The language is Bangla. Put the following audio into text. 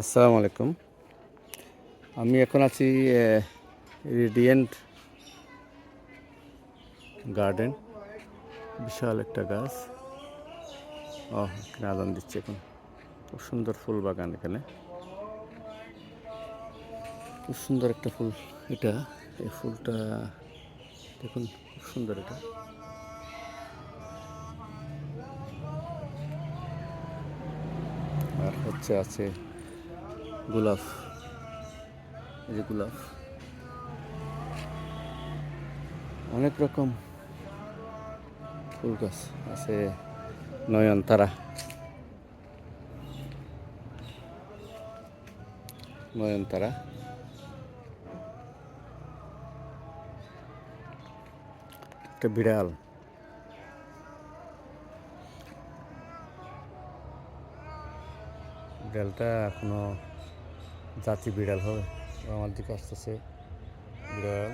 আসসালামু আলাইকুম। আমি এখন আছি রেডিয়েন্ট গার্ডেন। বিশাল একটা গাছ। এখানে আজান দিচ্ছে এখন। খুব সুন্দর ফুল বাগান এখানে। খুব সুন্দর একটা ফুল এটা। এই ফুলটা দেখুন, খুব সুন্দর এটা। আর আছে গোলাপ। এই যে গোলাপ, অনেক রকম ফুল গাছ আছে। নয়নতারা, নয়নতারা। একটা বিড়াল, বিড়ালটা এখনো জাতি বিড়াল হবে। আমার দিকে আসতেছে বিড়াল।